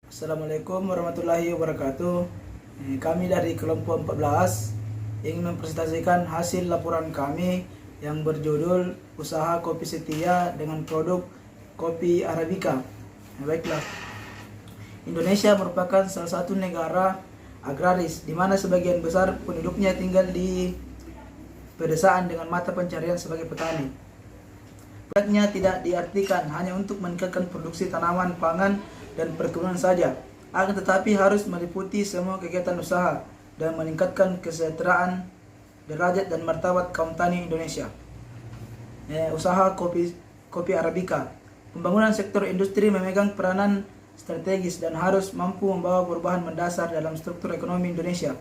Assalamualaikum warahmatullahi wabarakatuh. Kami dari kelompok 14 ingin mempresentasikan hasil laporan kami yang berjudul Usaha Kopi Setia dengan Produk Kopi Arabica. Baiklah, Indonesia merupakan salah satu negara agraris di mana sebagian besar penduduknya tinggal di pedesaan dengan mata pencarian sebagai petani. Produknya tidak diartikan hanya untuk meningkatkan produksi tanaman pangan dan perkebunan saja, akan tetapi harus meliputi semua kegiatan usaha dan meningkatkan kesejahteraan, derajat dan martabat kaum tani Indonesia. Usaha kopi Arabica. Pembangunan sektor industri memegang peranan strategis dan harus mampu membawa perubahan mendasar dalam struktur ekonomi Indonesia.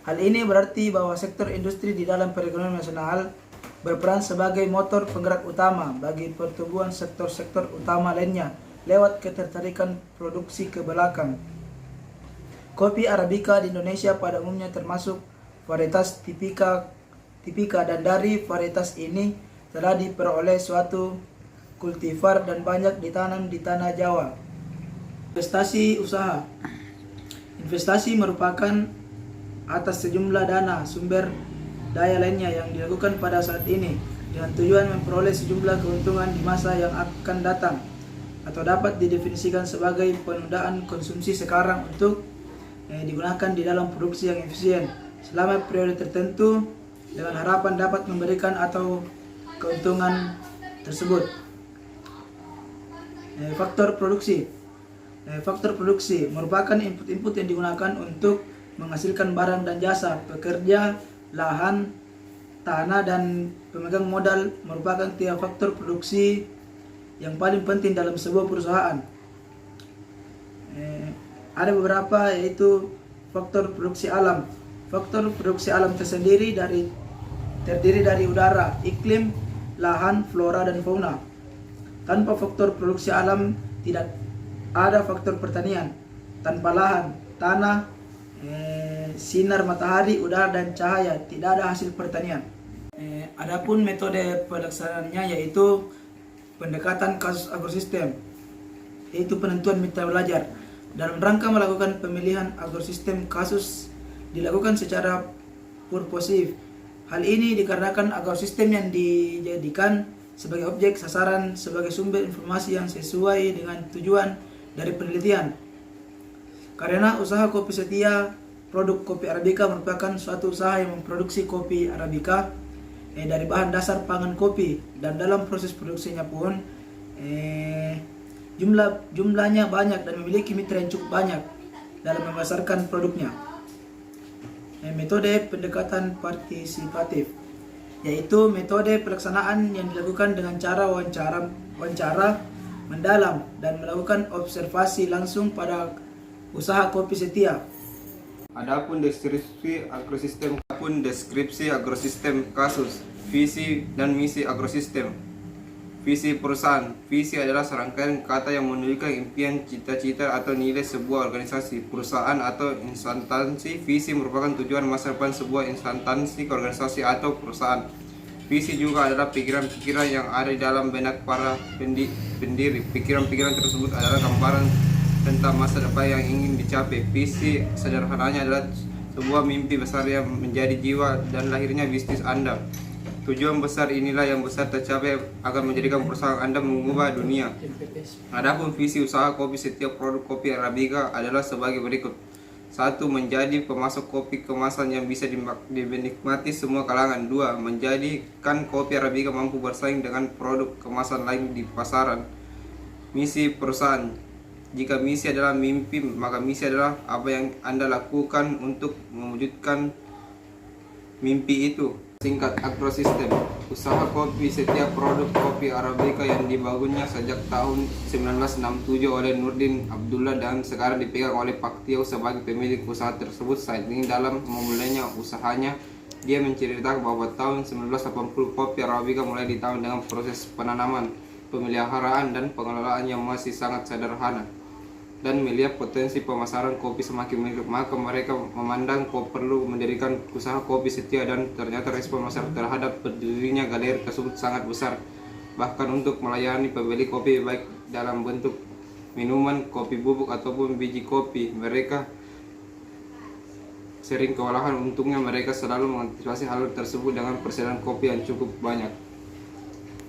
Hal ini berarti bahwa sektor industri di dalam perekonomian nasional berperan sebagai motor penggerak utama bagi pertumbuhan sektor-sektor utama lainnya lewat ketertarikan produksi ke belakang. Kopi Arabica di Indonesia pada umumnya termasuk varietas tipika dan dari varietas ini telah diperoleh suatu kultivar dan banyak ditanam di tanah Jawa. Investasi usaha. Investasi merupakan atas sejumlah dana sumber daya lainnya yang dilakukan pada saat ini dengan tujuan memperoleh sejumlah keuntungan di masa yang akan datang, atau dapat didefinisikan sebagai penundaan konsumsi sekarang untuk digunakan di dalam produksi yang efisien selama periode tertentu dengan harapan dapat memberikan atau keuntungan tersebut. Faktor produksi. Faktor produksi merupakan input-input yang digunakan untuk menghasilkan barang dan jasa. Pekerja, lahan, tanah, dan pemegang modal merupakan tiga faktor produksi yang paling penting dalam sebuah perusahaan. Ada beberapa, yaitu faktor produksi alam. Faktor produksi alam terdiri dari udara, iklim, lahan, flora, dan fauna. Tanpa faktor produksi alam tidak ada faktor pertanian. Tanpa lahan, tanah, sinar matahari, udara, dan cahaya tidak ada hasil pertanian. Adapun metode pelaksanaannya yaitu pendekatan kasus agrosistem, yaitu penentuan mitra belajar. Dalam rangka melakukan pemilihan agrosistem, kasus dilakukan secara purposif. Hal ini dikarenakan agrosistem yang dijadikan sebagai objek sasaran sebagai sumber informasi yang sesuai dengan tujuan dari penelitian. Karena usaha kopi setia produk kopi Arabica merupakan suatu usaha yang memproduksi kopi Arabica dari bahan dasar pangan kopi, dan dalam proses produksinya pun jumlahnya banyak dan memiliki mitra yang cukup banyak dalam memasarkan produknya. Metode pendekatan partisipatif, yaitu metode pelaksanaan yang dilakukan dengan cara wawancara mendalam dan melakukan observasi langsung pada usaha kopi setia. Adapun deskripsi agrosistem kasus, visi dan misi agrosistem. Visi perusahaan. Visi adalah serangkaian kata yang menunjukkan impian, cita-cita, atau nilai sebuah organisasi, perusahaan, atau instansi. Visi merupakan tujuan masa depan sebuah instansi, organisasi, atau perusahaan. Visi juga adalah pikiran-pikiran yang ada di dalam benak para pendiri. Pikiran-pikiran tersebut adalah gambaran tentang masa depan yang ingin dicapai. Visi sederhananya adalah sebuah mimpi besar yang menjadi jiwa dan lahirnya bisnis Anda. Tujuan besar inilah yang besar tercapai akan menjadikan perusahaan Anda mengubah dunia. Adapun visi usaha kopi setiap produk kopi Arabica adalah sebagai berikut. 1. Menjadi pemasok kopi kemasan yang bisa dinikmati semua kalangan. 2. Menjadikan kopi Arabica mampu bersaing dengan produk kemasan lain di pasaran. Misi perusahaan. Jika misi adalah mimpi, maka misi adalah apa yang Anda lakukan untuk mewujudkan mimpi itu. Singkat, agrosistem. Usaha kopi setiap produk kopi Arabica yang dibangunnya sejak tahun 1967 oleh Nurdin Abdullah dan sekarang dipegang oleh Pak Tio sebagai pemilik usaha tersebut. Saat ini dalam memulainya usahanya, dia menceritakan bahwa tahun 1980 kopi Arabica mulai ditanam dengan proses penanaman, pemeliharaan, dan pengelolaan yang masih sangat sederhana. Dan melihat potensi pemasaran kopi semakin meningkat, maka mereka memandang perlu mendirikan usaha kopi setia, dan ternyata respon masyarakat terhadap berdirinya galeri tersebut sangat besar. Bahkan untuk melayani pembeli kopi baik dalam bentuk minuman, kopi bubuk ataupun biji kopi. Mereka sering kewalahan, untungnya mereka selalu mengantisipasi hal tersebut dengan persediaan kopi yang cukup banyak.